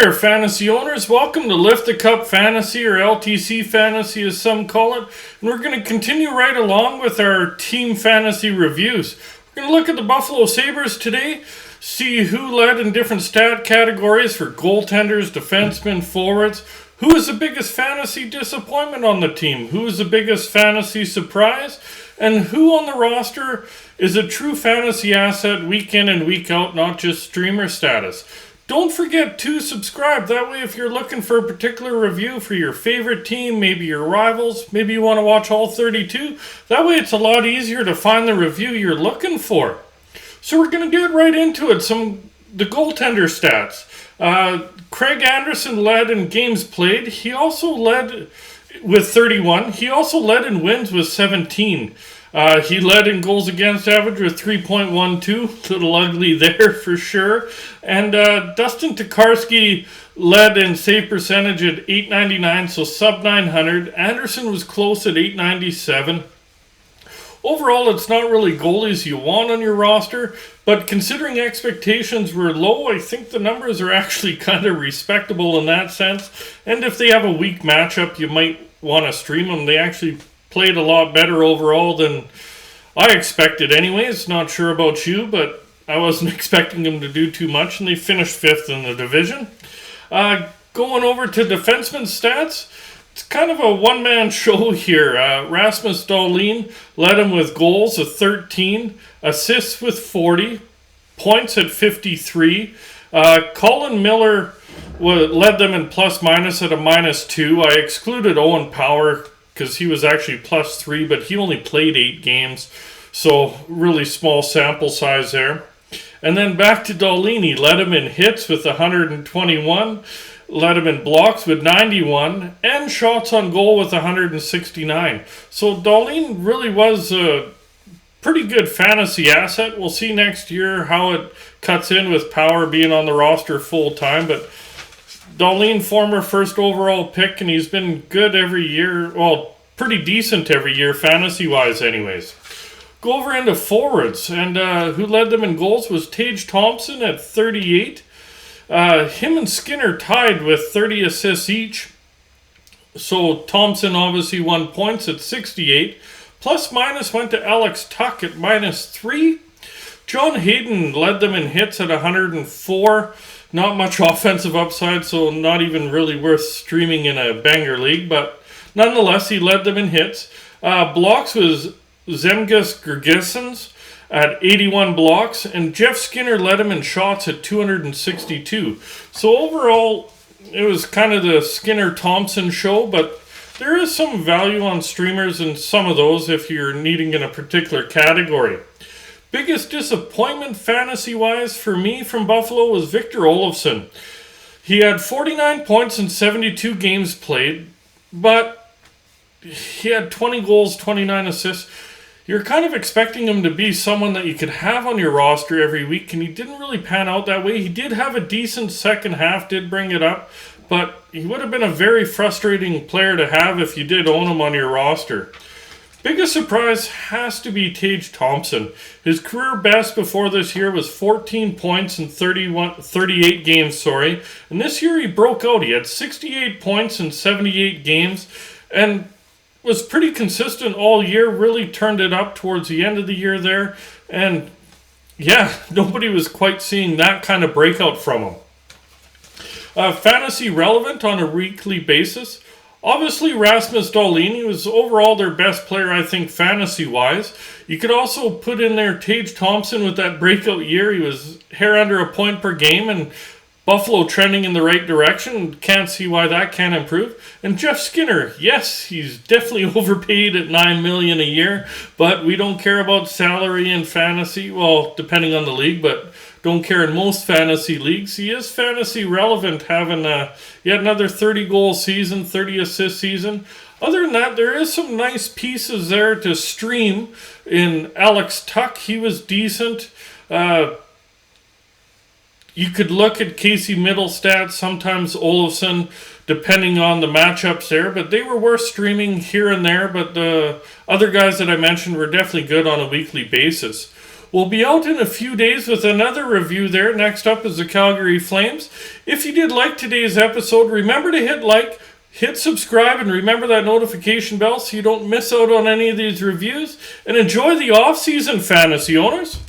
there, fantasy owners. Welcome to Lift the Cup Fantasy, or LTC Fantasy as some call it. And we're going to continue right along with our team fantasy reviews. We're going to look at the Buffalo Sabres today, see who led in different stat categories for goaltenders, defensemen, forwards. Who is the biggest fantasy disappointment on the team? Who is the biggest fantasy surprise? And who on the roster is a true fantasy asset week in and week out, not just streamer status? Don't forget to subscribe. That way, if you're looking for a particular review for your favorite team, maybe your rivals, maybe you want to watch all 32, that way it's a lot easier to find the review you're looking for. So we're going to get right into it. The goaltender stats. Craig Anderson led in games played. He also led with 31. He also led in wins with 17. He led in goals against average with 3.12. Little ugly there for sure. And Dustin Tokarski led in save percentage at 899, so sub 900. Anderson was close at 897. Overall, it's not really goalies you want on your roster, but considering expectations were low, I think the numbers are actually kind of respectable in that sense. And if they have a weak matchup, you might want to stream them. They actually played a lot better overall than I expected anyways. Not sure about you, but I wasn't expecting them to do too much, and they finished 5th in the division. Going over to defenseman stats, it's kind of a one-man show here. Rasmus Dahlin led him with goals of 13, assists with 40, points at 53. Colin Miller led them in plus-minus at a -2. I excluded Owen Power because he was actually +3, but he only played 8 games, so really small sample size there. And then back to Dahlin, he led him in hits with 121, led him in blocks with 91, and shots on goal with 169. So Dahlin really was a pretty good fantasy asset. We'll see next year how it cuts in with Power being on the roster full time, but Dahlin, former first overall pick, and he's been good every year. Well, pretty decent every year, fantasy-wise anyways. Go over into forwards, and who led them in goals was Tage Thompson at 38. Him and Skinner tied with 30 assists each. So Thompson obviously won points at 68. Plus-minus went to Alex Tuck at -3. John Hayden led them in hits at 104. Not much offensive upside, so not even really worth streaming in a banger league, but nonetheless, he led them in hits. Blocks was Zemgus Girgensons at 81 blocks, and Jeff Skinner led him in shots at 262. So overall, it was kind of the Skinner-Thompson show, but there is some value on streamers in some of those if you're needing in a particular category. Biggest disappointment fantasy-wise for me from Buffalo was Victor Olofsson. He had 49 points in 72 games played, but he had 20 goals, 29 assists. You're kind of expecting him to be someone that you could have on your roster every week, and he didn't really pan out that way. He did have a decent second half, did bring it up, but he would have been a very frustrating player to have if you did own him on your roster. Biggest surprise has to be Tage Thompson. His career best before this year was 14 points in 38 games, and this year he broke out. He had 68 points in 78 games, and was pretty consistent all year, really turned it up towards the end of the year there, and yeah, nobody was quite seeing that kind of breakout from him. Fantasy relevant on a weekly basis. Obviously, Rasmus Dahlin, he was overall their best player, I think, fantasy-wise. You could also put in there Tage Thompson with that breakout year. He was hair under a point per game, and Buffalo trending in the right direction. Can't see why that can't improve. And Jeff Skinner, yes, he's definitely overpaid at $9 million a year, but we don't care about salary in fantasy. Well, depending on the league, but don't care in most fantasy leagues. He is fantasy relevant, having yet another 30-goal season, 30-assist season. Other than that, there is some nice pieces there to stream in Alex Tuck. He was decent. You could look at Casey Middlestat, sometimes Olofsson, depending on the matchups there, but they were worth streaming here and there, but the other guys that I mentioned were definitely good on a weekly basis. We'll be out in a few days with another review there. Next up is the Calgary Flames. If you did like today's episode, remember to hit like, hit subscribe, and remember that notification bell so you don't miss out on any of these reviews. And enjoy the off-season, fantasy owners.